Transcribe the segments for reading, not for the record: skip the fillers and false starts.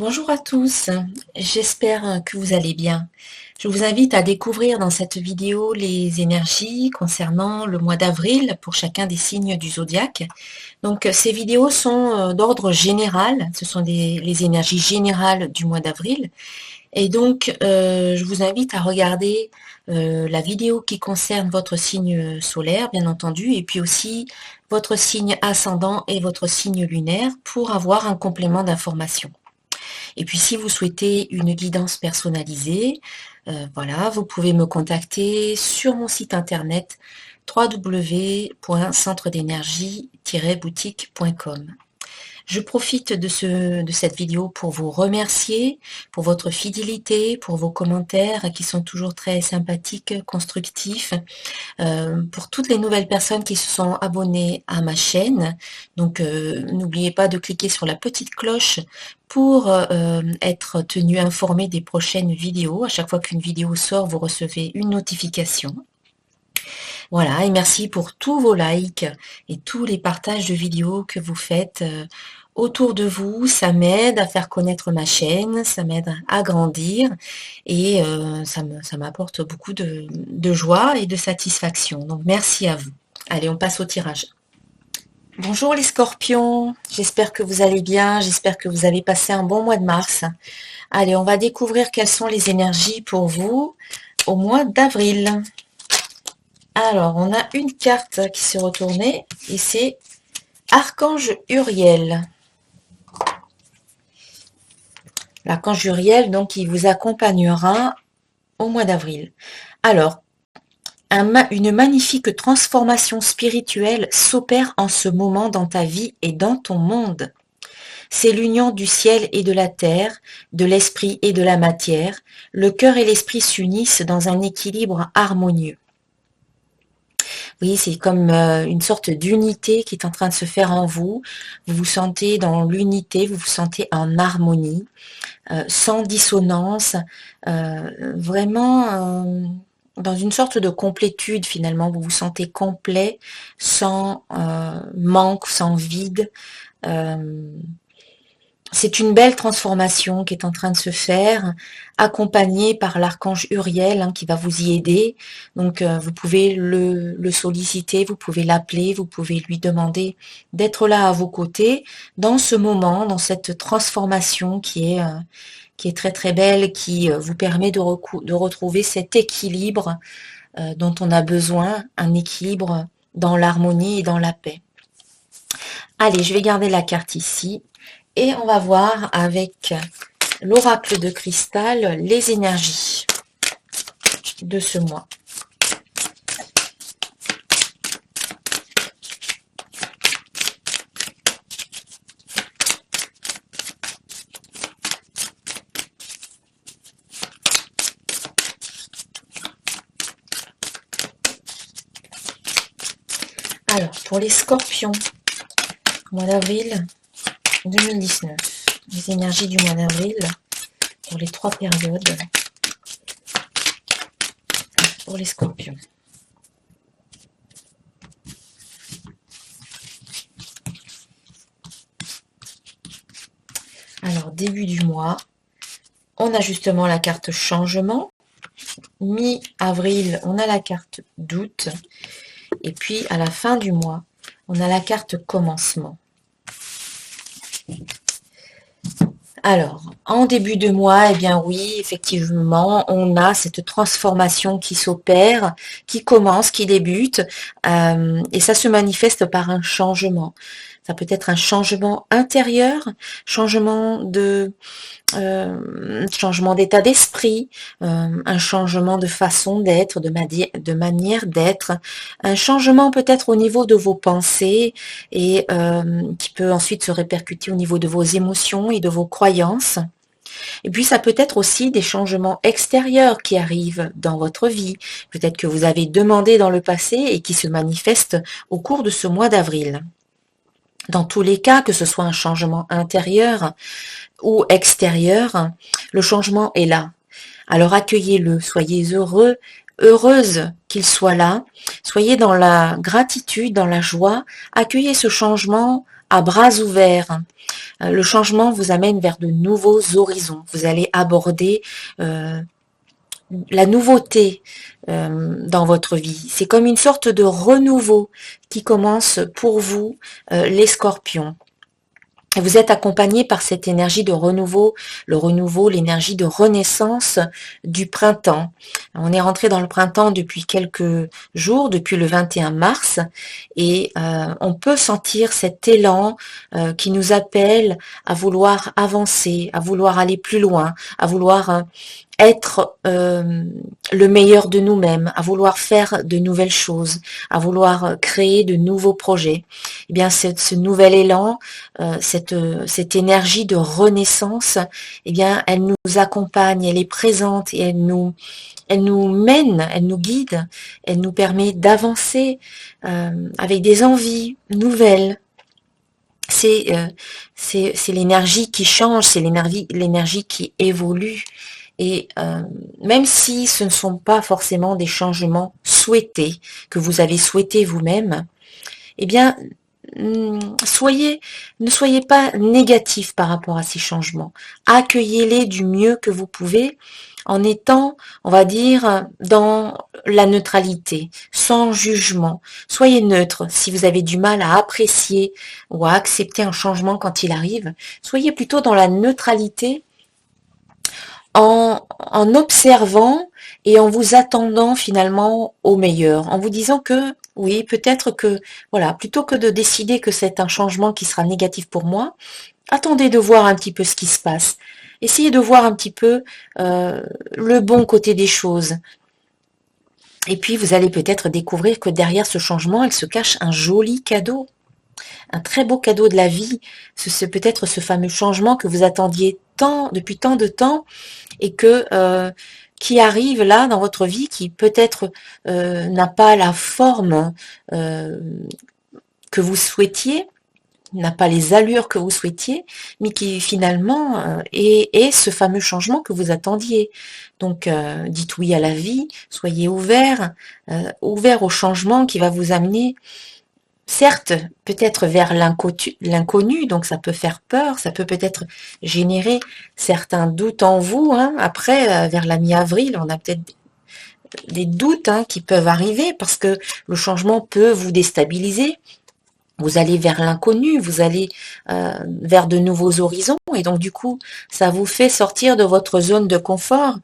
Bonjour à tous, j'espère que vous allez bien. Je vous invite à découvrir dans cette vidéo les énergies concernant le mois d'avril pour chacun des signes du zodiaque. Donc ces vidéos sont d'ordre général, ce sont les énergies générales du mois d'avril. Et donc je vous invite à regarder la vidéo qui concerne votre signe solaire, bien entendu, et puis aussi votre signe ascendant et votre signe lunaire pour avoir un complément d'information. Et puis si vous souhaitez une guidance personnalisée, voilà, vous pouvez me contacter sur mon site internet www.centredénergie-boutique.com. Je profite de cette vidéo pour vous remercier pour votre fidélité, pour vos commentaires qui sont toujours très sympathiques, constructifs, pour toutes les nouvelles personnes qui se sont abonnées à ma chaîne. Donc n'oubliez pas de cliquer sur la petite cloche pour être tenu informé des prochaines vidéos. À chaque fois qu'une vidéo sort, vous recevez une notification. Voilà, et merci pour tous vos likes et tous les partages de vidéos que vous faites autour de vous. Ça m'aide à faire connaître ma chaîne, ça m'aide à grandir et ça m'apporte beaucoup de joie et de satisfaction. Donc merci à vous. Allez, on passe au tirage. Bonjour les scorpions, j'espère que vous allez bien, j'espère que vous avez passé un bon mois de mars. Allez, on va découvrir quelles sont les énergies pour vous au mois d'avril. Alors, on a une carte qui s'est retournée et c'est Archange Uriel. L'archange Uriel, donc, il vous accompagnera au mois d'avril. Alors, une magnifique transformation spirituelle s'opère en ce moment dans ta vie et dans ton monde. C'est l'union du ciel et de la terre, de l'esprit et de la matière. Le cœur et l'esprit s'unissent dans un équilibre harmonieux. Oui, c'est comme une sorte d'unité qui est en train de se faire en vous. Vous vous sentez dans l'unité, vous vous sentez en harmonie, sans dissonance, vraiment dans une sorte de complétude finalement. Vous vous sentez complet, sans manque, sans vide. C'est une belle transformation qui est en train de se faire, accompagnée par l'archange Uriel qui va vous y aider. Donc vous pouvez le solliciter, vous pouvez l'appeler, vous pouvez lui demander d'être là à vos côtés dans ce moment, dans cette transformation qui est très très belle, qui vous permet de retrouver cet équilibre dont on a besoin, un équilibre dans l'harmonie et dans la paix. Allez, je vais garder la carte ici. Et on va voir avec l'oracle de cristal les énergies de ce mois. Alors, pour les scorpions, mois d'avril 2019, les énergies du mois d'avril pour les 3 périodes pour les scorpions. Alors, début du mois, on a justement la carte changement. Mi-avril, on a la carte d'août. Et puis, à la fin du mois, on a la carte commencement. Alors, en début de mois, eh bien oui, effectivement, on a cette transformation qui s'opère, qui commence, qui débute, et ça se manifeste par un changement. Ça peut être un changement intérieur, changement changement d'état d'esprit, un changement de façon d'être, de manière d'être, un changement peut-être au niveau de vos pensées et qui peut ensuite se répercuter au niveau de vos émotions et de vos croyances. Et puis ça peut être aussi des changements extérieurs qui arrivent dans votre vie, peut-être que vous avez demandé dans le passé et qui se manifestent au cours de ce mois d'avril. Dans tous les cas, que ce soit un changement intérieur ou extérieur, le changement est là. Alors accueillez-le, soyez heureux heureuse qu'il soit là. Soyez dans la gratitude, dans la joie. Accueillez ce changement à bras ouverts. Le changement vous amène vers de nouveaux horizons. Vous allez aborder la nouveauté dans votre vie. C'est comme une sorte de renouveau qui commence pour vous, les scorpions. Vous êtes accompagné par cette énergie de renouveau, l'énergie de renaissance du printemps. On est rentré dans le printemps depuis quelques jours, depuis le 21 mars, et on peut sentir cet élan qui nous appelle à vouloir avancer, à vouloir aller plus loin, à vouloir être le meilleur de nous-mêmes, à vouloir faire de nouvelles choses, à vouloir créer de nouveaux projets. Eh bien, ce nouvel élan, cette énergie de renaissance, eh bien, elle nous accompagne, elle est présente et elle nous mène, elle nous guide, elle nous permet d'avancer avec des envies nouvelles. C'est l'énergie qui change, c'est l'énergie qui évolue. Et même si ce ne sont pas forcément des changements souhaités, que vous avez souhaité vous-même, eh bien, ne soyez pas négatif par rapport à ces changements. Accueillez-les du mieux que vous pouvez en étant, on va dire, dans la neutralité, sans jugement. Soyez neutre. Si vous avez du mal à apprécier ou à accepter un changement quand il arrive, soyez plutôt dans la neutralité en observant et en vous attendant finalement au meilleur, en vous disant que oui, peut-être que, voilà, plutôt que de décider que c'est un changement qui sera négatif pour moi, attendez de voir un petit peu ce qui se passe. Essayez de voir un petit peu le bon côté des choses. Et puis vous allez peut-être découvrir que derrière ce changement, il se cache un joli cadeau. Un très beau cadeau de la vie, c'est peut-être ce fameux changement que vous attendiez depuis tant de temps et qui arrive là dans votre vie, qui peut-être n'a pas la forme que vous souhaitiez, n'a pas les allures que vous souhaitiez, mais qui finalement est ce fameux changement que vous attendiez. Donc dites oui à la vie, soyez ouverts au changement qui va vous amener. Certes, peut-être vers l'inconnu, donc ça peut faire peur, ça peut peut-être générer certains doutes en vous. Après, vers la mi-avril, on a peut-être des doutes qui peuvent arriver parce que le changement peut vous déstabiliser. Vous allez vers l'inconnu, vous allez vers de nouveaux horizons et donc du coup, ça vous fait sortir de votre zone de confort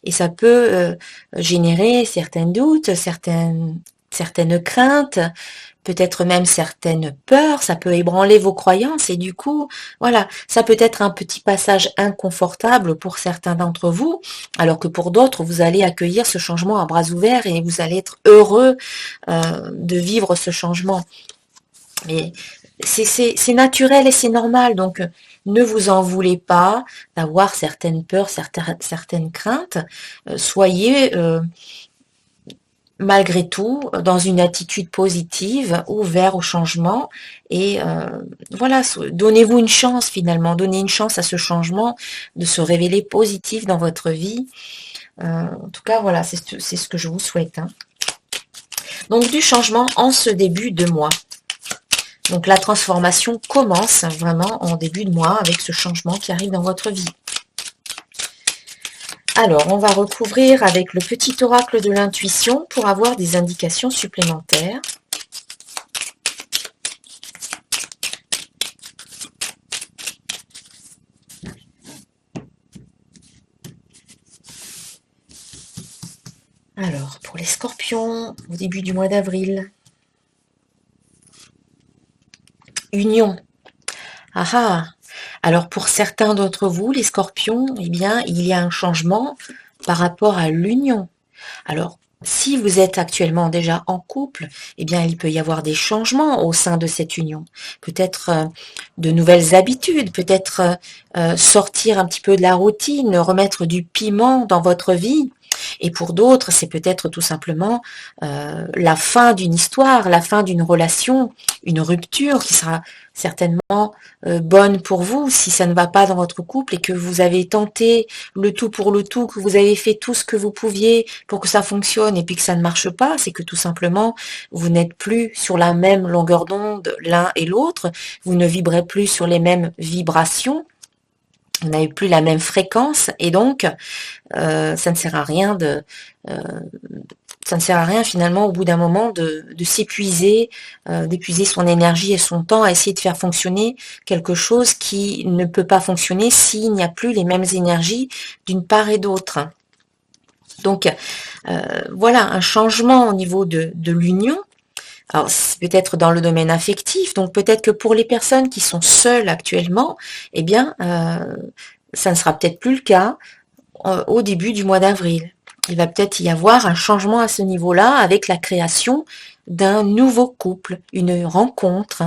et ça peut générer certains doutes, certaines craintes, peut-être même certaines peurs, ça peut ébranler vos croyances et du coup, voilà, ça peut être un petit passage inconfortable pour certains d'entre vous, alors que pour d'autres, vous allez accueillir ce changement à bras ouverts et vous allez être heureux de vivre ce changement. Mais c'est naturel et c'est normal, donc ne vous en voulez pas d'avoir certaines peurs, certaines craintes, soyez malgré tout, dans une attitude positive, ouvert au changement et voilà, donnez-vous une chance finalement, donnez une chance à ce changement de se révéler positif dans votre vie. En tout cas, voilà, c'est ce que je vous souhaite. Donc du changement en ce début de mois. Donc la transformation commence vraiment en début de mois avec ce changement qui arrive dans votre vie. Alors, on va recouvrir avec le petit oracle de l'intuition pour avoir des indications supplémentaires. Alors, pour les scorpions, au début du mois d'avril. Union. Ah ah. Alors pour certains d'entre vous, les scorpions, eh bien, il y a un changement par rapport à l'union. Alors, si vous êtes actuellement déjà en couple, eh bien, il peut y avoir des changements au sein de cette union. Peut-être de nouvelles habitudes, peut-être sortir un petit peu de la routine, remettre du piment dans votre vie. Et pour d'autres, c'est peut-être tout simplement la fin d'une histoire, la fin d'une relation, une rupture qui sera certainement bonne pour vous si ça ne va pas dans votre couple et que vous avez tenté le tout pour le tout, que vous avez fait tout ce que vous pouviez pour que ça fonctionne et puis que ça ne marche pas, c'est que tout simplement vous n'êtes plus sur la même longueur d'onde l'un et l'autre, vous ne vibrez plus sur les mêmes vibrations, vous n'avez plus la même fréquence et donc ça ne sert à rien ça ne sert à rien finalement au bout d'un moment de s'épuiser, d'épuiser son énergie et son temps à essayer de faire fonctionner quelque chose qui ne peut pas fonctionner s'il n'y a plus les mêmes énergies d'une part et d'autre. Donc voilà, un changement au niveau de l'union. Alors, c'est peut-être dans le domaine affectif, donc peut-être que pour les personnes qui sont seules actuellement, eh bien, ça ne sera peut-être plus le cas au début du mois d'avril. Il va peut-être y avoir un changement à ce niveau-là avec la création d'un nouveau couple, une rencontre,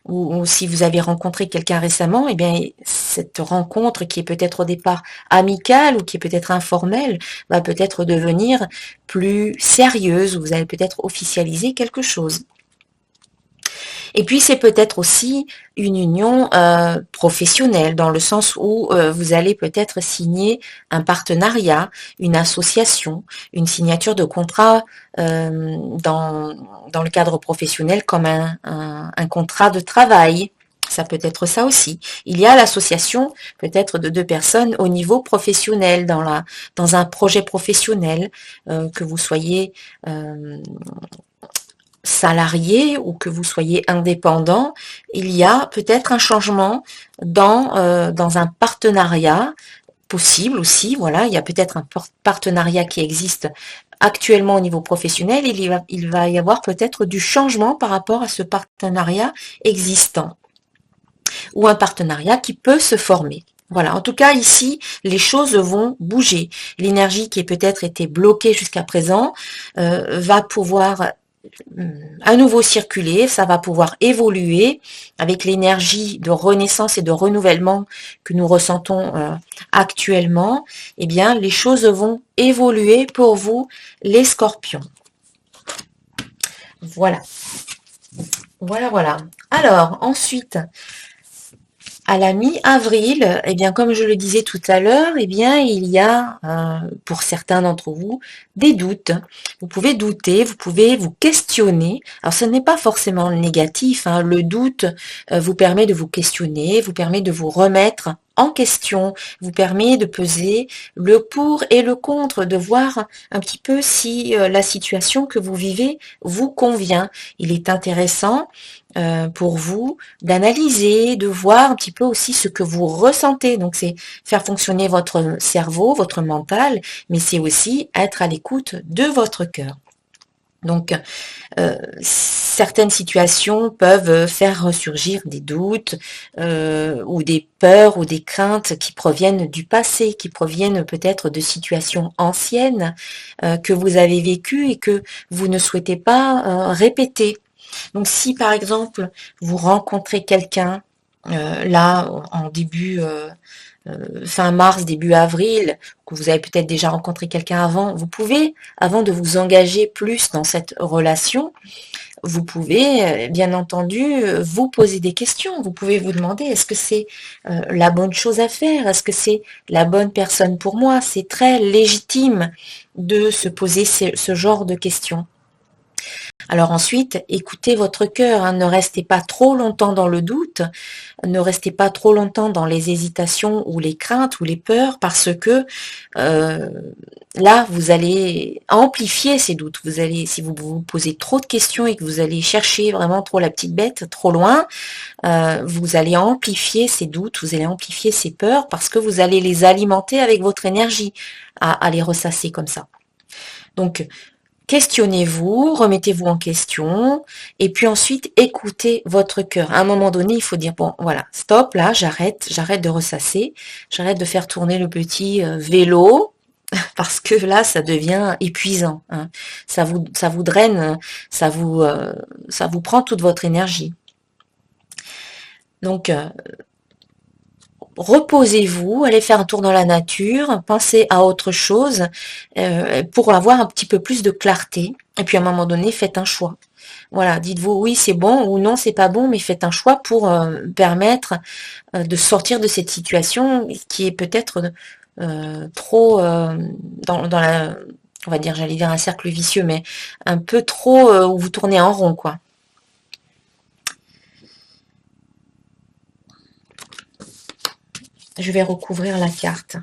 ou si vous avez rencontré quelqu'un récemment, eh bien cette rencontre qui est peut-être au départ amicale ou qui est peut-être informelle, va peut-être devenir plus sérieuse, ou vous allez peut-être officialiser quelque chose. Et puis c'est peut-être aussi une union professionnelle dans le sens où vous allez peut-être signer un partenariat, une association, une signature de contrat dans le cadre professionnel comme un contrat de travail. Ça peut être ça aussi. Il y a l'association peut-être de deux personnes au niveau professionnel, dans un projet professionnel, que vous soyez salarié ou que vous soyez indépendant, il y a peut-être un changement dans un partenariat possible aussi. Voilà, il y a peut-être un partenariat qui existe actuellement au niveau professionnel. Il va y avoir peut-être du changement par rapport à ce partenariat existant ou un partenariat qui peut se former. Voilà, en tout cas ici, les choses vont bouger. L'énergie qui a peut-être été bloquée jusqu'à présent va pouvoir à nouveau circuler, ça va pouvoir évoluer avec l'énergie de renaissance et de renouvellement que nous ressentons actuellement. Eh bien, les choses vont évoluer pour vous, les scorpions. Voilà. Voilà. Alors, ensuite, à la mi-avril, eh bien, comme je le disais tout à l'heure, eh bien, il y a, pour certains d'entre vous, des doutes. Vous pouvez douter, vous pouvez vous questionner. Alors, ce n'est pas forcément négatif, hein. Le doute vous permet de vous questionner, vous permet de vous remettre en question, vous permet de peser le pour et le contre, de voir un petit peu si la situation que vous vivez vous convient. Il est intéressant pour vous d'analyser, de voir un petit peu aussi ce que vous ressentez. Donc c'est faire fonctionner votre cerveau, votre mental, mais c'est aussi être à l'écoute de votre cœur. Donc, certaines situations peuvent faire ressurgir des doutes ou des peurs ou des craintes qui proviennent du passé, qui proviennent peut-être de situations anciennes que vous avez vécues et que vous ne souhaitez pas répéter. Donc, si par exemple, vous rencontrez quelqu'un là en début fin mars, début avril, que vous avez peut-être déjà rencontré quelqu'un avant, vous pouvez, avant de vous engager plus dans cette relation, vous pouvez, bien entendu, vous poser des questions. Vous pouvez vous demander, est-ce que c'est la bonne chose à faire? Est-ce que c'est la bonne personne pour moi? C'est très légitime de se poser ce genre de questions. Alors ensuite, écoutez votre cœur, hein, ne restez pas trop longtemps dans le doute, ne restez pas trop longtemps dans les hésitations ou les craintes ou les peurs parce que là, vous allez amplifier ces doutes. Vous allez, si vous vous posez trop de questions et que vous allez chercher vraiment trop la petite bête, trop loin, vous allez amplifier ces doutes, vous allez amplifier ces peurs parce que vous allez les alimenter avec votre énergie à les ressasser comme ça. Donc, questionnez-vous, remettez-vous en question, et puis ensuite écoutez votre cœur. À un moment donné, il faut dire, bon, voilà, stop, là, j'arrête de ressasser, j'arrête de faire tourner le petit vélo, parce que là, ça devient épuisant. Hein. Ça vous draine, ça vous prend toute votre énergie. Donc, reposez-vous, allez faire un tour dans la nature, pensez à autre chose pour avoir un petit peu plus de clarté. Et puis à un moment donné, faites un choix. Voilà, dites-vous oui c'est bon ou non c'est pas bon, mais faites un choix pour permettre de sortir de cette situation qui est peut-être trop dans la, on va dire, j'allais dire un cercle vicieux, mais un peu trop où vous tournez en rond, quoi. Je vais recouvrir la carte.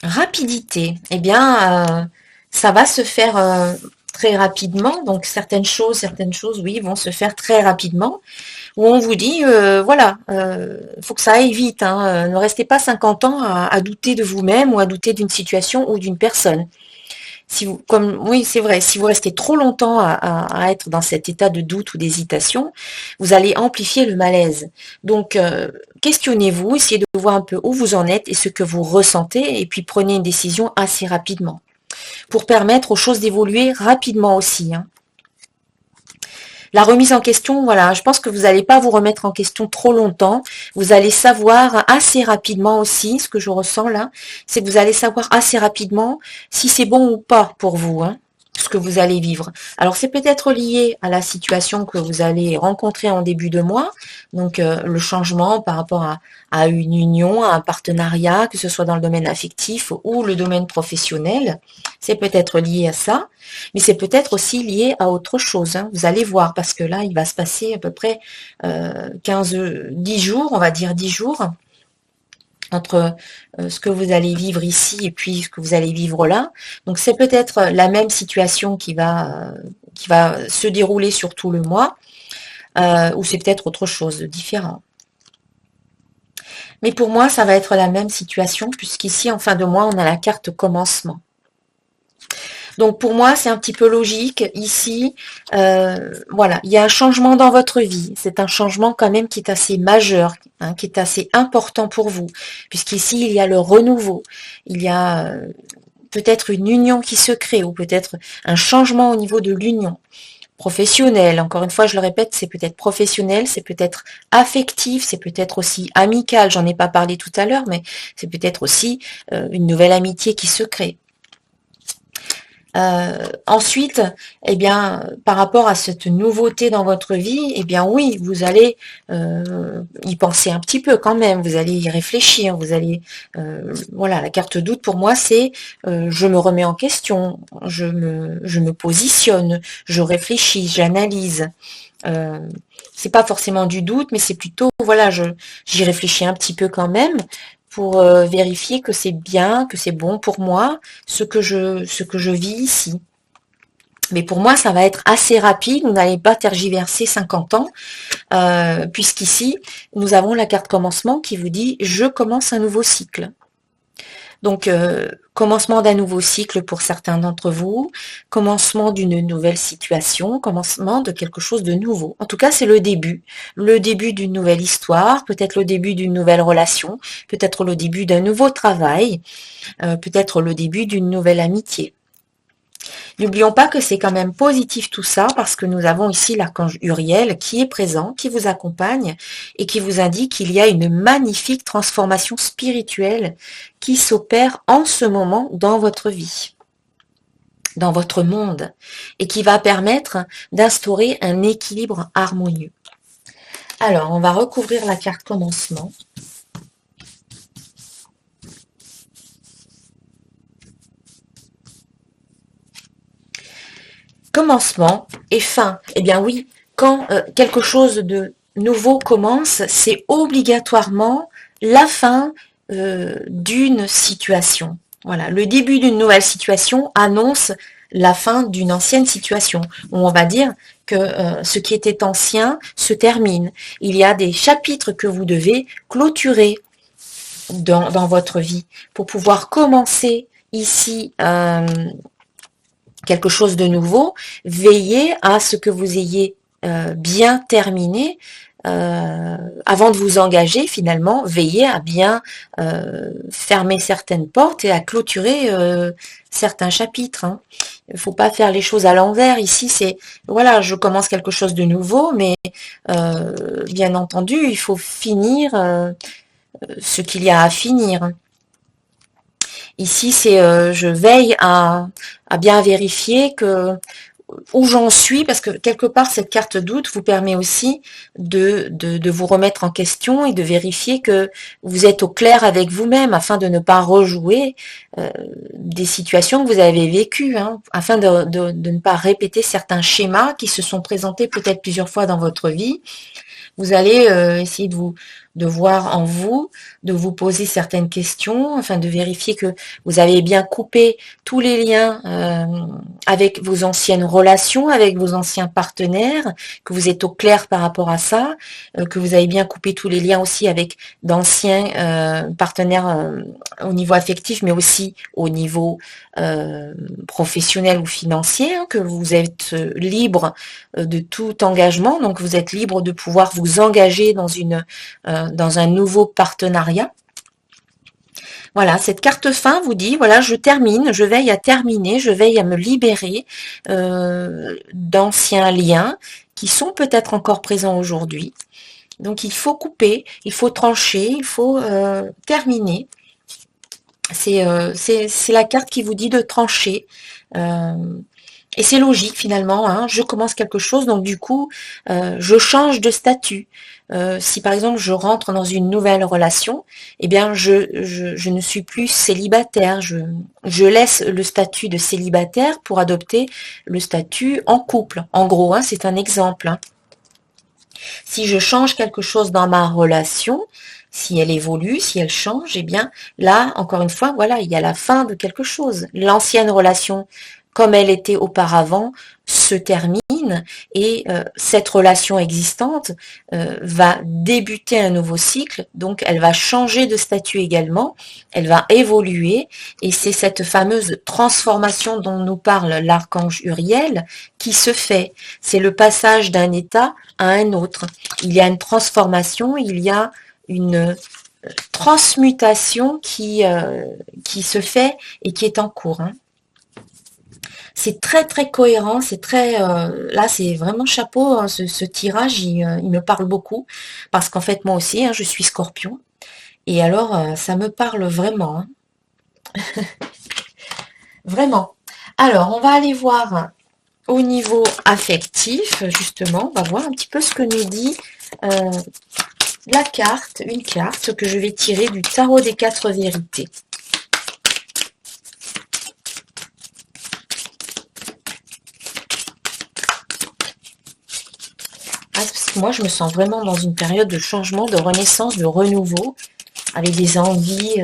Rapidité. Eh bien, ça va se faire très rapidement. Donc certaines choses, oui, vont se faire très rapidement. Où on vous dit, voilà, faut que ça aille vite. Hein, ne restez pas 50 ans à douter de vous-même ou à douter d'une situation ou d'une personne. Si vous, comme, oui, c'est vrai, si vous restez trop longtemps à être dans cet état de doute ou d'hésitation, vous allez amplifier le malaise. Donc, questionnez-vous, essayez de voir un peu où vous en êtes et ce que vous ressentez, et puis prenez une décision assez rapidement, pour permettre aux choses d'évoluer rapidement aussi. Hein. La remise en question, voilà, je pense que vous n'allez pas vous remettre en question trop longtemps. Vous allez savoir assez rapidement aussi, ce que je ressens là, c'est que vous allez savoir assez rapidement si c'est bon ou pas pour vous, hein, ce que vous allez vivre. Alors c'est peut-être lié à la situation que vous allez rencontrer en début de mois, donc le changement par rapport à une union, à un partenariat, que ce soit dans le domaine affectif ou le domaine professionnel. C'est peut-être lié à ça. Mais c'est peut-être aussi lié à autre chose. Hein. Vous allez voir, parce que là, il va se passer à peu près 10 jours, on va dire 10 jours, entre ce que vous allez vivre ici et puis ce que vous allez vivre là. Donc c'est peut-être la même situation qui va se dérouler sur tout le mois, ou c'est peut-être autre chose de différent. Mais pour moi, ça va être la même situation, puisqu'ici, en fin de mois, on a la carte commencement. Donc pour moi, c'est un petit peu logique ici. Voilà, il y a un changement dans votre vie. C'est un changement quand même qui est assez majeur, hein, qui est assez important pour vous, puisqu'ici, il y a le renouveau. Il y a peut-être une union qui se crée, ou peut-être un changement au niveau de l'union professionnelle. Encore une fois, je le répète, c'est peut-être professionnel, c'est peut-être affectif, c'est peut-être aussi amical. J'en ai pas parlé tout à l'heure, mais c'est peut-être aussi une nouvelle amitié qui se crée. Ensuite, eh bien, par rapport à cette nouveauté dans votre vie, eh bien oui, vous allez y penser un petit peu quand même, vous allez y réfléchir, vous allez, voilà, la carte doute pour moi, c'est je me remets en question, je me positionne, je réfléchis, j'analyse. C'est pas forcément du doute, mais c'est plutôt, voilà, j'y réfléchis un petit peu quand même pour vérifier que c'est bien, que c'est bon pour moi, ce que je vis ici. Mais pour moi, ça va être assez rapide, vous n'allez pas tergiverser 50 ans, puisqu'ici, nous avons la carte commencement qui vous dit « je commence un nouveau cycle ». Donc, commencement d'un nouveau cycle pour certains d'entre vous, commencement d'une nouvelle situation, commencement de quelque chose de nouveau. En tout cas, c'est le début d'une nouvelle histoire, peut-être le début d'une nouvelle relation, peut-être le début d'un nouveau travail, peut-être le début d'une nouvelle amitié. N'oublions pas que c'est quand même positif tout ça parce que nous avons ici l'archange Uriel qui est présent, qui vous accompagne et qui vous indique qu'il y a une magnifique transformation spirituelle qui s'opère en ce moment dans votre vie, dans votre monde et qui va permettre d'instaurer un équilibre harmonieux. Alors, on va recouvrir la carte commencement. Commencement et fin. Eh bien oui, quand quelque chose de nouveau commence, c'est obligatoirement la fin d'une situation. Voilà, le début d'une nouvelle situation annonce la fin d'une ancienne situation, où on va dire que ce qui était ancien se termine. Il y a des chapitres que vous devez clôturer dans votre vie pour pouvoir commencer ici quelque chose de nouveau, veillez à ce que vous ayez bien terminé avant de vous engager, finalement, veillez à bien fermer certaines portes et à clôturer certains chapitres. Hein. Il ne faut pas faire les choses à l'envers. Ici, c'est, voilà, je commence quelque chose de nouveau, mais bien entendu, il faut finir ce qu'il y a à finir. Ici, c'est je veille à bien vérifier que où j'en suis, parce que quelque part, cette carte doute vous permet aussi de vous remettre en question et de vérifier que vous êtes au clair avec vous-même, afin de ne pas rejouer des situations que vous avez vécues, hein, afin de ne pas répéter certains schémas qui se sont présentés peut-être plusieurs fois dans votre vie. Vous allez essayer de voir en vous, de vous poser certaines questions, afin de vérifier que vous avez bien coupé tous les liens avec vos anciennes relations, avec vos anciens partenaires, que vous êtes au clair par rapport à ça, que vous avez bien coupé tous les liens aussi avec d'anciens partenaires au niveau affectif, mais aussi au niveau professionnel ou financier, hein, que vous êtes libre de tout engagement, donc vous êtes libre de pouvoir vous engager dans un nouveau partenariat. Voilà, cette carte fin vous dit, voilà, je termine, je veille à terminer, je veille à me libérer d'anciens liens qui sont peut-être encore présents aujourd'hui. Donc il faut couper, il faut trancher, il faut terminer. C'est la carte qui vous dit de trancher. Et c'est logique finalement, hein. Je commence quelque chose, donc du coup, je change de statut. Si par exemple je rentre dans une nouvelle relation, eh bien je ne suis plus célibataire. Je laisse le statut de célibataire pour adopter le statut en couple. En gros, hein, c'est un exemple. Hein. Si je change quelque chose dans ma relation, si elle évolue, si elle change, eh bien là, encore une fois, voilà, il y a la fin de quelque chose. L'ancienne relation, comme elle était auparavant, se termine et cette relation existante va débuter un nouveau cycle, donc elle va changer de statut également, elle va évoluer et c'est cette fameuse transformation dont nous parle l'archange Uriel qui se fait. C'est le passage d'un état à un autre. Il y a une transformation, il y a une transmutation qui se fait et qui est en cours. Hein. C'est très très cohérent, c'est très là c'est vraiment chapeau, hein, ce tirage il me parle beaucoup parce qu'en fait moi aussi hein, je suis Scorpion et alors ça me parle vraiment, hein. Vraiment. Alors on va aller voir au niveau affectif justement, on va voir un petit peu ce que nous dit la carte, une carte que je vais tirer du tarot des 4 vérités. Parce que moi, je me sens vraiment dans une période de changement, de renaissance, de renouveau, avec des envies,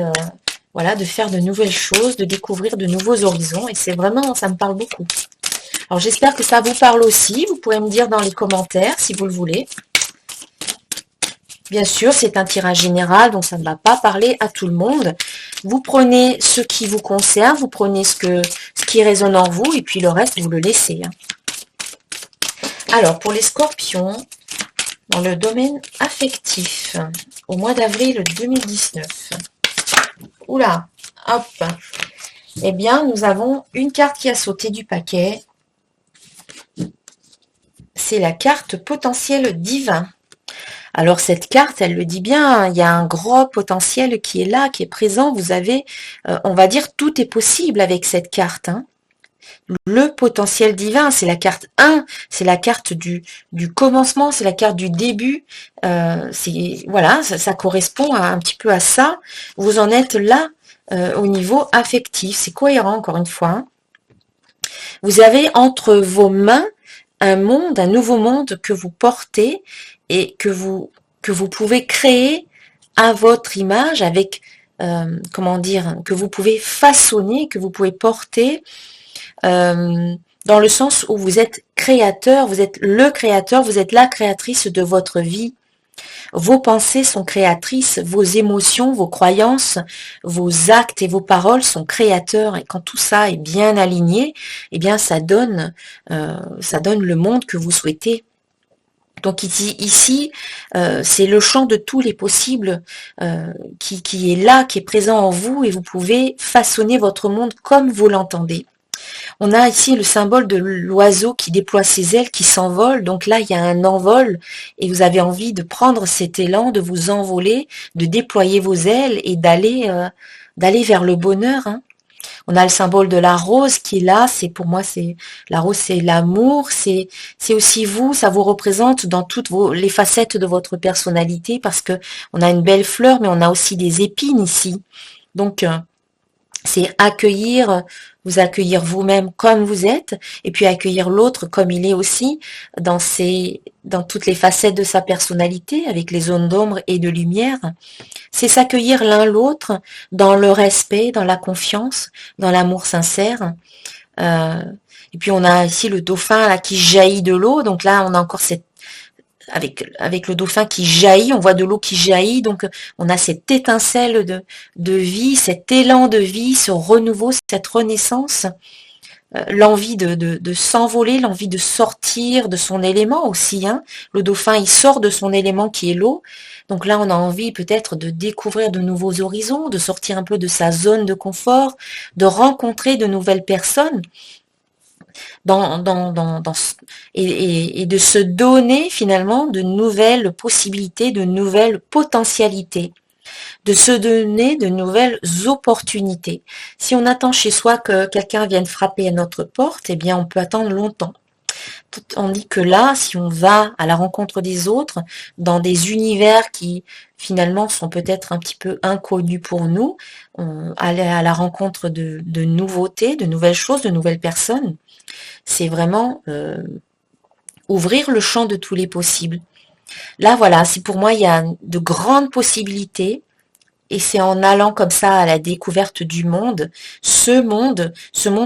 voilà, de faire de nouvelles choses, de découvrir de nouveaux horizons. Et c'est vraiment, ça me parle beaucoup. Alors, j'espère que ça vous parle aussi. Vous pourrez me dire dans les commentaires si vous le voulez. Bien sûr, c'est un tirage général, donc ça ne va pas parler à tout le monde. Vous prenez ce qui vous concerne, vous prenez ce qui résonne en vous, et puis le reste, vous le laissez. Hein. Alors, pour les scorpions, dans le domaine affectif, au mois d'avril 2019. Oula, hop. Eh bien, nous avons une carte qui a sauté du paquet. C'est la carte potentiel divin. Alors cette carte, elle le dit bien, il y a un gros potentiel qui est là, qui est présent. Vous avez, on va dire, tout est possible avec cette carte. Hein. Le potentiel divin, c'est la carte 1, c'est la carte du commencement, c'est la carte du début. Voilà, ça correspond un petit peu à ça. Vous en êtes là au niveau affectif. C'est cohérent, encore une fois. Hein. Vous avez entre vos mains un monde, un nouveau monde que vous portez et que vous pouvez créer à votre image avec, comment dire, que vous pouvez façonner, que vous pouvez porter, dans le sens où vous êtes créateur, vous êtes le créateur, vous êtes la créatrice de votre vie. Vos pensées sont créatrices, vos émotions, vos croyances, vos actes et vos paroles sont créateurs. Et quand tout ça est bien aligné, eh bien ça donne le monde que vous souhaitez. Donc ici, c'est le champ de tous les possibles qui est là, qui est présent en vous, et vous pouvez façonner votre monde comme vous l'entendez. On a ici le symbole de l'oiseau qui déploie ses ailes, qui s'envole. Donc là, il y a un envol et vous avez envie de prendre cet élan, de vous envoler, de déployer vos ailes et d'aller vers le bonheur, hein. On a le symbole de la rose qui est là. C'est pour moi, c'est la rose, c'est l'amour. C'est aussi vous. Ça vous représente dans toutes les facettes de votre personnalité, parce que on a une belle fleur, mais on a aussi des épines ici. Donc c'est vous accueillir vous-même comme vous êtes, et puis accueillir l'autre comme il est aussi, dans toutes les facettes de sa personnalité, avec les zones d'ombre et de lumière. C'est s'accueillir l'un l'autre dans le respect, dans la confiance, dans l'amour sincère. Euh, et puis on a ici le dauphin là qui jaillit de l'eau, donc là on a encore avec le dauphin qui jaillit, on voit de l'eau qui jaillit, donc on a cette étincelle de vie, cet élan de vie, ce renouveau, cette renaissance, l'envie de s'envoler, l'envie de sortir de son élément aussi, hein. Le dauphin, il sort de son élément qui est l'eau, donc là on a envie peut-être de découvrir de nouveaux horizons, de sortir un peu de sa zone de confort, de rencontrer de nouvelles personnes, et de se donner finalement de nouvelles possibilités, de nouvelles potentialités, de se donner de nouvelles opportunités. Si on attend chez soi que quelqu'un vienne frapper à notre porte, eh bien on peut attendre longtemps. Tandis que là, si on va à la rencontre des autres, dans des univers qui finalement sont peut-être un petit peu inconnus pour nous, aller à la rencontre de nouveautés, de nouvelles choses, de nouvelles personnes, c'est vraiment ouvrir le champ de tous les possibles. Là, voilà, c'est pour moi, il y a de grandes possibilités, et c'est en allant comme ça à la découverte du monde, ce monde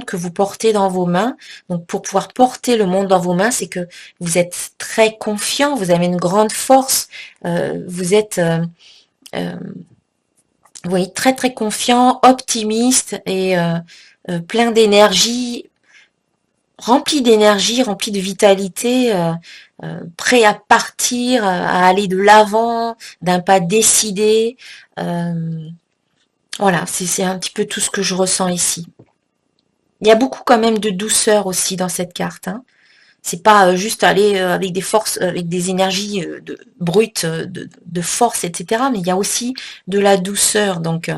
que vous portez dans vos mains. Donc, pour pouvoir porter le monde dans vos mains, c'est que vous êtes très confiant, vous avez une grande force, vous êtes oui, très très confiant, optimiste et plein d'énergie, rempli de vitalité, prêt à partir, à aller de l'avant, d'un pas décidé. Voilà, c'est un petit peu tout ce que je ressens ici. Il y a beaucoup quand même de douceur aussi dans cette carte, hein. C'est pas juste aller avec des forces, avec des énergies brutes, de force, etc. Mais il y a aussi de la douceur. Donc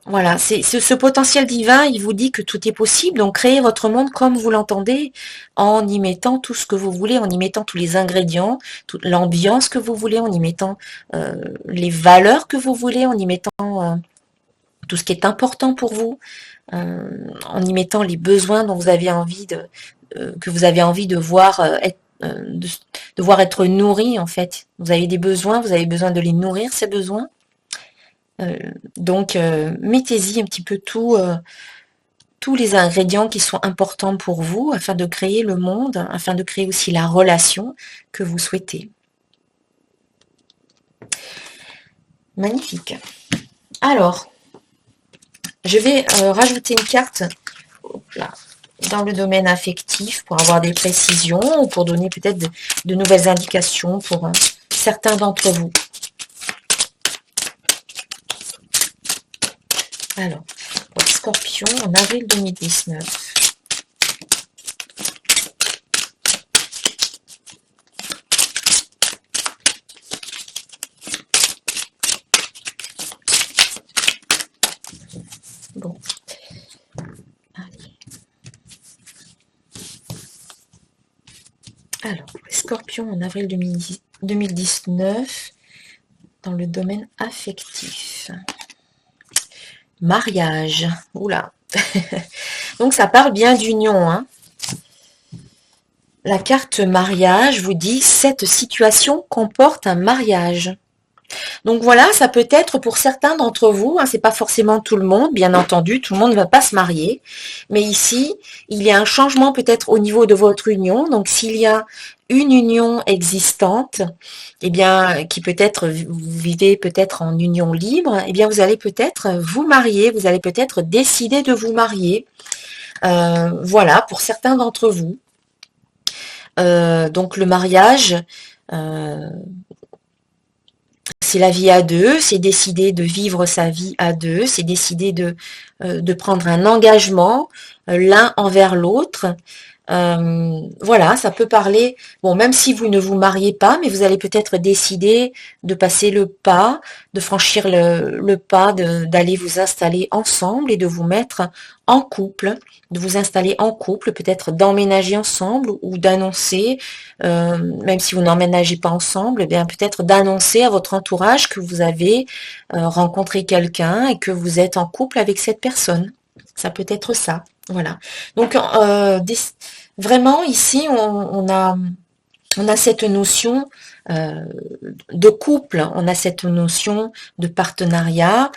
voilà, c'est ce potentiel divin, il vous dit que tout est possible, donc créez votre monde comme vous l'entendez, en y mettant tout ce que vous voulez, en y mettant tous les ingrédients, toute l'ambiance que vous voulez, en y mettant les valeurs que vous voulez, en y mettant tout ce qui est important pour vous, en y mettant les besoins dont vous avez envie que vous avez envie de voir de voir être nourris en fait. Vous avez des besoins, vous avez besoin de les nourrir, ces besoins. Donc, mettez-y un petit peu tous les ingrédients qui sont importants pour vous afin de créer le monde, afin de créer aussi la relation que vous souhaitez. Magnifique. Alors, je vais rajouter une carte là, dans le domaine affectif pour avoir des précisions ou pour donner peut-être de nouvelles indications pour certains d'entre vous. Alors, pour les Scorpions, en avril 2019. Bon. Allez. Alors, pour les Scorpions, en avril 2019, dans le domaine affectif. Mariage. Oula. Donc ça parle bien d'union, hein. La carte mariage vous dit cette situation comporte un mariage. Donc voilà, ça peut être pour certains d'entre vous, hein, c'est pas forcément tout le monde, bien entendu, tout le monde ne va pas se marier. Mais ici, il y a un changement peut-être au niveau de votre union. Donc s'il y a une union existante, eh bien, qui peut-être vous vivez peut-être en union libre, eh bien vous allez peut-être vous marier, vous allez peut-être décider de vous marier. Voilà, pour certains d'entre vous. Donc le mariage, euh, c'est la vie à deux, c'est décider de vivre sa vie à deux, c'est décider de prendre un engagement l'un envers l'autre. Voilà, ça peut parler, bon, même si vous ne vous mariez pas, mais vous allez peut-être décider de passer le pas, de franchir le pas, d'aller vous installer ensemble et de vous mettre en couple, de vous installer en couple, peut-être d'emménager ensemble ou d'annoncer, même si vous n'emménagez pas ensemble, eh bien peut-être d'annoncer à votre entourage que vous avez rencontré quelqu'un et que vous êtes en couple avec cette personne. Ça peut être ça. Voilà. Donc, vraiment, ici, on a cette notion de couple, on a cette notion de partenariat,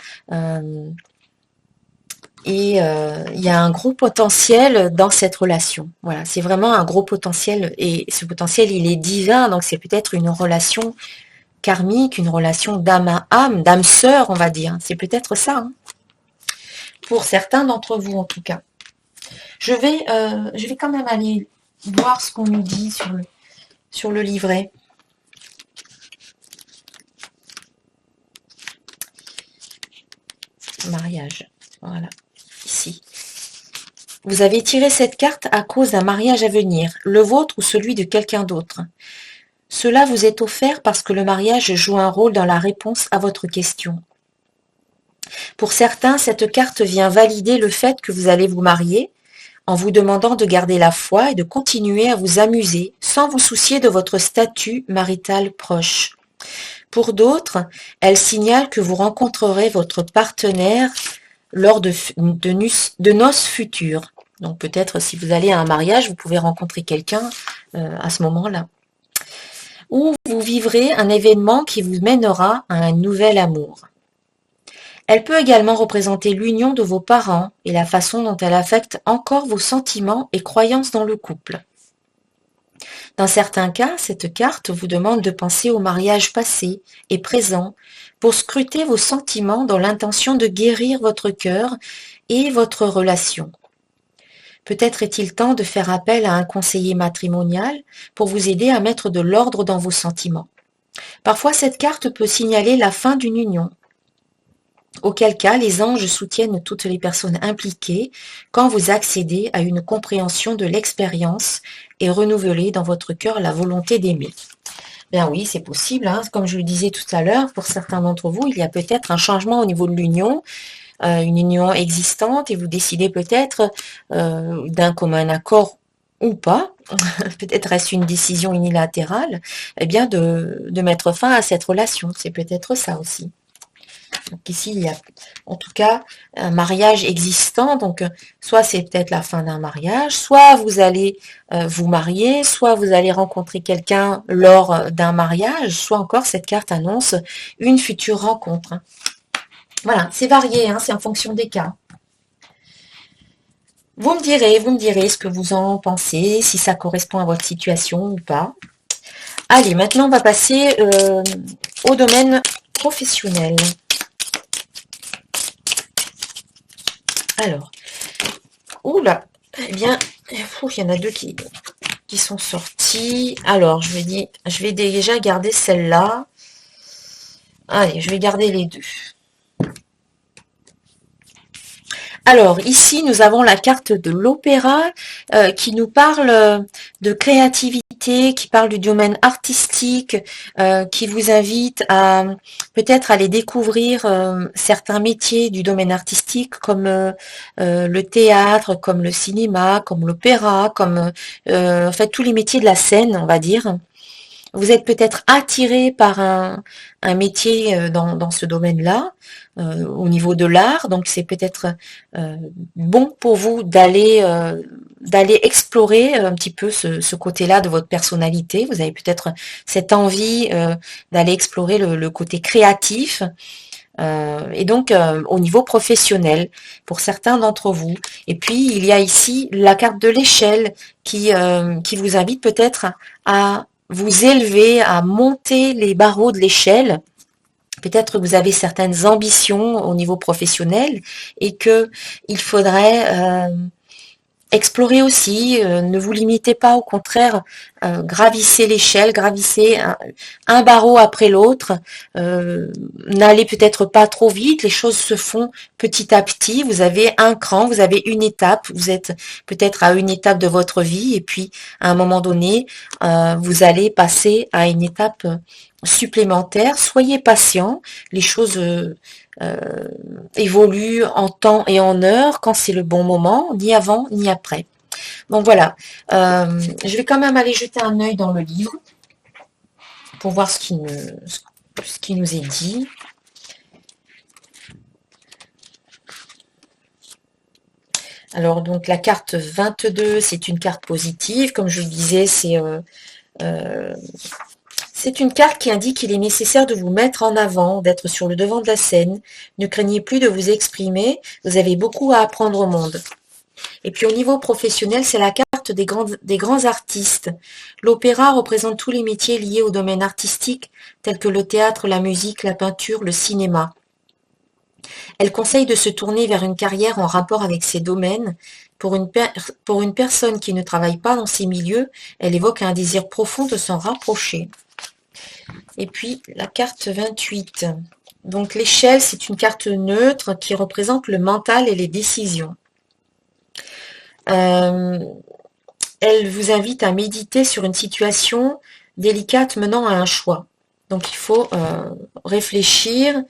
et il y a un gros potentiel dans cette relation. Voilà, c'est vraiment un gros potentiel, et ce potentiel, il est divin, donc c'est peut-être une relation karmique, une relation d'âme à âme, d'âme sœur, on va dire. C'est peut-être ça, hein, pour certains d'entre vous en tout cas. Je vais quand même aller voir ce qu'on nous dit sur le livret. Mariage. Voilà. Ici. Vous avez tiré cette carte à cause d'un mariage à venir, le vôtre ou celui de quelqu'un d'autre. Cela vous est offert parce que le mariage joue un rôle dans la réponse à votre question. Pour certains, cette carte vient valider le fait que vous allez vous marier, en vous demandant de garder la foi et de continuer à vous amuser sans vous soucier de votre statut marital proche. Pour d'autres, elle signale que vous rencontrerez votre partenaire lors de noces futures. Donc peut-être si vous allez à un mariage, vous pouvez rencontrer quelqu'un à ce moment-là. Ou vous vivrez un événement qui vous mènera à un nouvel amour. Elle peut également représenter l'union de vos parents et la façon dont elle affecte encore vos sentiments et croyances dans le couple. Dans certains cas, cette carte vous demande de penser au mariage passé et présent pour scruter vos sentiments dans l'intention de guérir votre cœur et votre relation. Peut-être est-il temps de faire appel à un conseiller matrimonial pour vous aider à mettre de l'ordre dans vos sentiments. Parfois, cette carte peut signaler la fin d'une union, auquel cas les anges soutiennent toutes les personnes impliquées quand vous accédez à une compréhension de l'expérience et renouvelez dans votre cœur la volonté d'aimer. Bien oui, c'est possible, hein. Comme je le disais tout à l'heure, pour certains d'entre vous, il y a peut-être un changement au niveau de l'union, une union existante, et vous décidez peut-être d'un commun accord ou pas, peut-être est-ce une décision unilatérale, eh bien de mettre fin à cette relation. C'est peut-être ça aussi. Donc ici, il y a en tout cas un mariage existant, donc soit c'est peut-être la fin d'un mariage, soit vous allez vous marier, soit vous allez rencontrer quelqu'un lors d'un mariage, soit encore cette carte annonce une future rencontre. Voilà, c'est varié, hein, c'est en fonction des cas. Vous me direz ce que vous en pensez, si ça correspond à votre situation ou pas. Allez, maintenant on va passer au domaine professionnel. Alors, oula, eh bien, il y en a deux qui sont sortis. Alors, je vais déjà garder celle-là. Allez, je vais garder les deux. Alors, ici, nous avons la carte de l'opéra qui nous parle de créativité, qui parle du domaine artistique, qui vous invite à peut-être aller découvrir certains métiers du domaine artistique comme le théâtre, comme le cinéma, comme l'opéra, comme en fait tous les métiers de la scène, on va dire. Vous êtes peut-être attiré par un métier dans ce domaine-là, au niveau de l'art, donc c'est peut-être bon pour vous d'aller explorer un petit peu ce côté-là de votre personnalité. Vous avez peut-être cette envie d'aller explorer le côté créatif. Et donc au niveau professionnel pour certains d'entre vous. Et puis il y a ici la carte de l'échelle qui vous invite peut-être à vous élever, à monter les barreaux de l'échelle. Peut-être que vous avez certaines ambitions au niveau professionnel et que il faudrait explorez aussi, ne vous limitez pas, au contraire, gravissez l'échelle, gravissez un barreau après l'autre, n'allez peut-être pas trop vite, les choses se font petit à petit, vous avez un cran, vous avez une étape, vous êtes peut-être à une étape de votre vie, et puis à un moment donné, vous allez passer à une étape supplémentaire. Soyez patient, les choses évolue en temps et en heure quand c'est le bon moment, ni avant ni après. Donc voilà, je vais quand même aller jeter un œil dans le livre pour voir ce qui nous est dit. Alors donc la carte 22, c'est une carte positive, comme je le disais, c'est une carte qui indique qu'il est nécessaire de vous mettre en avant, d'être sur le devant de la scène. Ne craignez plus de vous exprimer, vous avez beaucoup à apprendre au monde. Et puis au niveau professionnel, c'est la carte des grands artistes. L'opéra représente tous les métiers liés au domaine artistique, tels que le théâtre, la musique, la peinture, le cinéma. Elle conseille de se tourner vers une carrière en rapport avec ces domaines. Pour une personne qui ne travaille pas dans ces milieux, elle évoque un désir profond de s'en rapprocher. Et puis la carte 28. Donc l'échelle, c'est une carte neutre qui représente le mental et les décisions. Elle vous invite à méditer sur une situation délicate menant à un choix. Donc il faut réfléchir.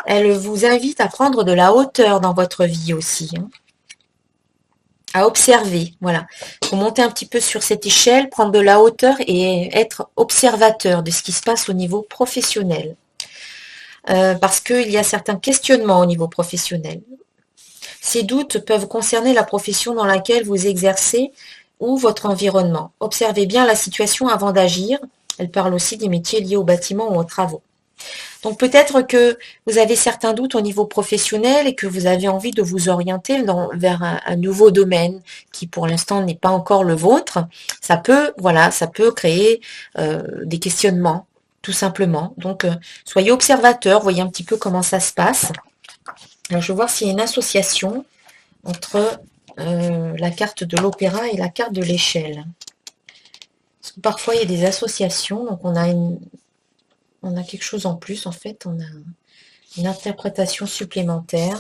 Elle vous invite à prendre de la hauteur dans votre vie aussi. À observer, voilà. Il faut monter un petit peu sur cette échelle, prendre de la hauteur et être observateur de ce qui se passe au niveau professionnel. Parce qu'il y a certains questionnements au niveau professionnel. Ces doutes peuvent concerner la profession dans laquelle vous exercez ou votre environnement. Observez bien la situation avant d'agir. Elle parle aussi des métiers liés au bâtiment ou aux travaux. Donc peut-être que vous avez certains doutes au niveau professionnel et que vous avez envie de vous orienter vers un nouveau domaine qui pour l'instant n'est pas encore le vôtre. Ça peut créer des questionnements, tout simplement. Donc soyez observateur, voyez un petit peu comment ça se passe. Alors je vais voir s'il y a une association entre la carte de l'opéra et la carte de l'échelle. Parce que parfois il y a des associations, donc on a quelque chose en plus, en fait, on a une interprétation supplémentaire.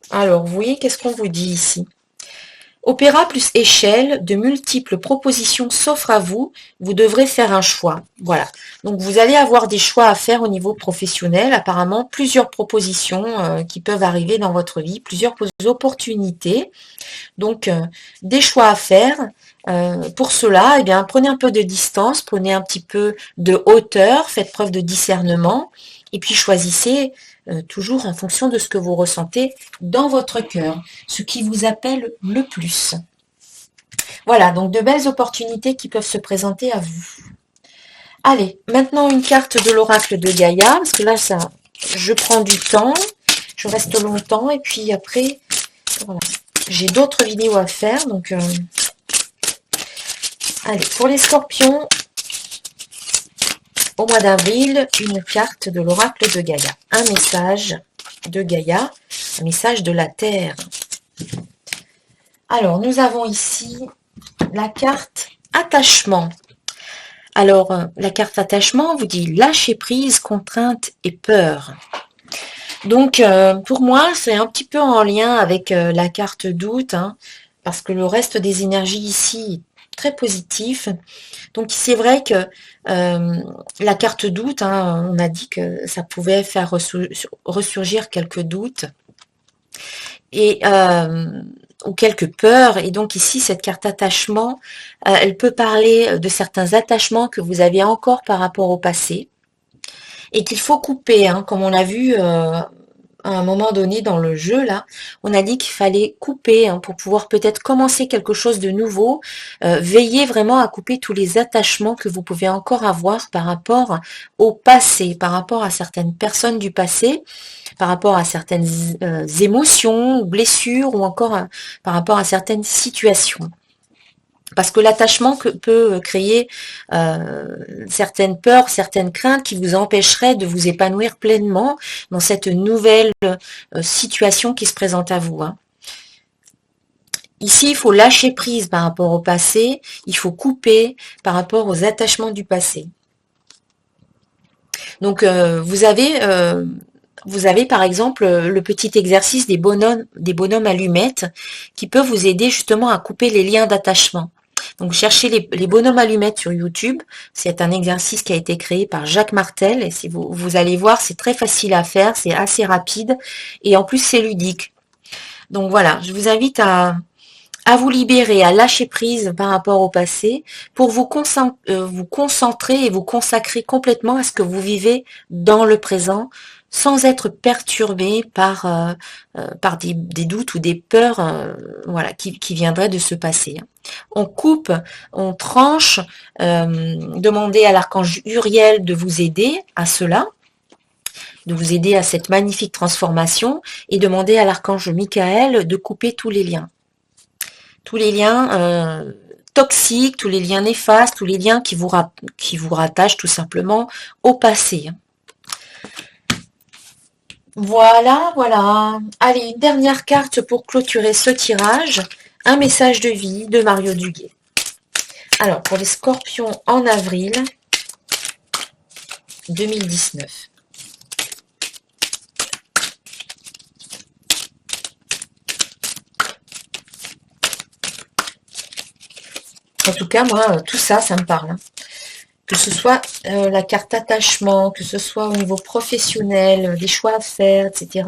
Alors, vous voyez, qu'est-ce qu'on vous dit ici? Opéra plus échelle, de multiples propositions s'offrent à vous, vous devrez faire un choix. Voilà. Donc vous allez avoir des choix à faire au niveau professionnel, apparemment plusieurs propositions qui peuvent arriver dans votre vie, plusieurs opportunités. Donc des choix à faire. Pour cela, eh bien, prenez un peu de distance, prenez un petit peu de hauteur, faites preuve de discernement et puis choisissez toujours en fonction de ce que vous ressentez dans votre cœur, ce qui vous appelle le plus. Voilà, donc de belles opportunités qui peuvent se présenter à vous. Allez, maintenant une carte de l'oracle de Gaïa, parce que là, je prends du temps, je reste longtemps, et puis après, voilà, j'ai d'autres vidéos à faire, donc... Allez, pour les scorpions, au mois d'avril, une carte de l'oracle de Gaïa. Un message de Gaïa, un message de la Terre. Alors, nous avons ici la carte attachement. Alors, la carte attachement vous dit lâcher prise, contrainte et peur. Donc, pour moi, c'est un petit peu en lien avec la carte doute, parce que le reste des énergies ici est très positif. Donc, c'est vrai que la carte doute, on a dit que ça pouvait faire ressurgir quelques doutes et ou quelques peurs. Et donc ici, cette carte attachement, elle peut parler de certains attachements que vous avez encore par rapport au passé et qu'il faut couper, comme on l'a vu à un moment donné dans le jeu, là, on a dit qu'il fallait couper pour pouvoir peut-être commencer quelque chose de nouveau. Veillez vraiment à couper tous les attachements que vous pouvez encore avoir par rapport au passé, par rapport à certaines personnes du passé, par rapport à certaines émotions, ou blessures, ou encore par rapport à certaines situations. Parce que l'attachement peut créer certaines peurs, certaines craintes qui vous empêcheraient de vous épanouir pleinement dans cette nouvelle situation qui se présente à vous. Ici, il faut lâcher prise par rapport au passé, il faut couper par rapport aux attachements du passé. Donc, vous avez par exemple le petit exercice des bonhommes allumettes qui peut vous aider justement à couper les liens d'attachement. Donc, cherchez les bonhommes allumettes sur YouTube. C'est un exercice qui a été créé par Jacques Martel. Et si vous allez voir, c'est très facile à faire, c'est assez rapide et en plus c'est ludique. Donc voilà, je vous invite à vous libérer, à lâcher prise par rapport au passé pour vous concentrer et vous consacrer complètement à ce que vous vivez dans le présent sans être perturbé par des doutes ou des peurs voilà, qui viendraient de ce passé. On coupe, on tranche, demandez à l'archange Uriel de vous aider à cela, de vous aider à cette magnifique transformation et demandez à l'archange Michael de couper tous les liens. Tous les liens toxiques, tous les liens néfastes, tous les liens qui vous rattachent tout simplement au passé. Voilà, voilà. Allez, une dernière carte pour clôturer ce tirage. Un message de vie de Mario Duguay. Alors, pour les scorpions en avril 2019. En tout cas, moi, tout ça, ça me parle. Que ce soit la carte attachement, que ce soit au niveau professionnel, des choix à faire, etc.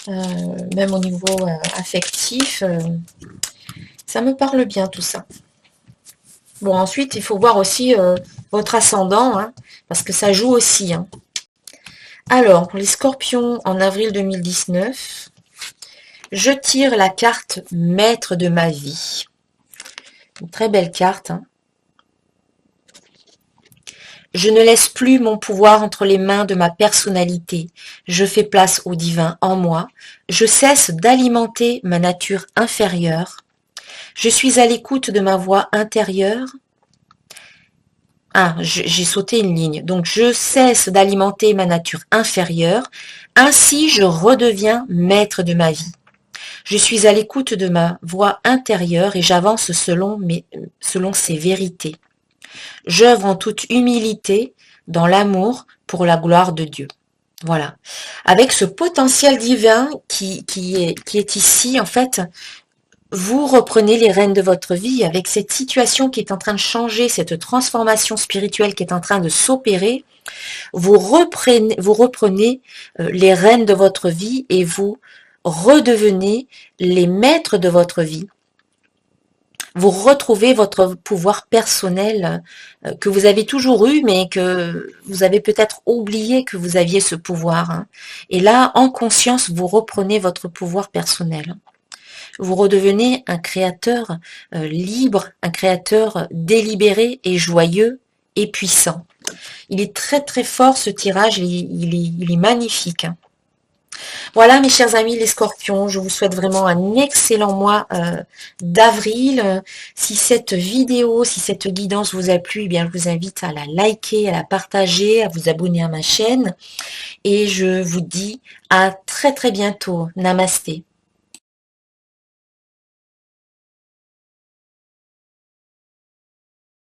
Même au niveau affectif, ça me parle bien tout ça. Bon, ensuite, il faut voir aussi votre ascendant, hein, parce que ça joue aussi. Hein. Alors, pour les scorpions en avril 2019, je tire la carte maître de ma vie. Une très belle carte. Hein. Je ne laisse plus mon pouvoir entre les mains de ma personnalité. Je fais place au divin en moi. Je cesse d'alimenter ma nature inférieure. Je suis à l'écoute de ma voix intérieure. Ah, j'ai sauté une ligne. Donc, je cesse d'alimenter ma nature inférieure. Ainsi, je redeviens maître de ma vie. Je suis à l'écoute de ma voix intérieure et j'avance selon ses vérités. J'œuvre en toute humilité, dans l'amour, pour la gloire de Dieu. Voilà. Avec ce potentiel divin qui est ici, en fait, vous reprenez les rênes de votre vie avec cette situation qui est en train de changer, cette transformation spirituelle qui est en train de s'opérer. Vous reprenez les rênes de votre vie et vous redevenez les maîtres de votre vie. Vous retrouvez votre pouvoir personnel que vous avez toujours eu, mais que vous avez peut-être oublié que vous aviez ce pouvoir. Hein. Et là, en conscience, vous reprenez votre pouvoir personnel. Vous redevenez un créateur libre, un créateur délibéré et joyeux et puissant. Il est très très fort ce tirage, il est magnifique. Hein. Voilà mes chers amis les scorpions, je vous souhaite vraiment un excellent mois d'avril. Si cette vidéo, si cette guidance vous a plu, eh bien je vous invite à la liker, à la partager, à vous abonner à ma chaîne. Et je vous dis à très très bientôt. Namasté.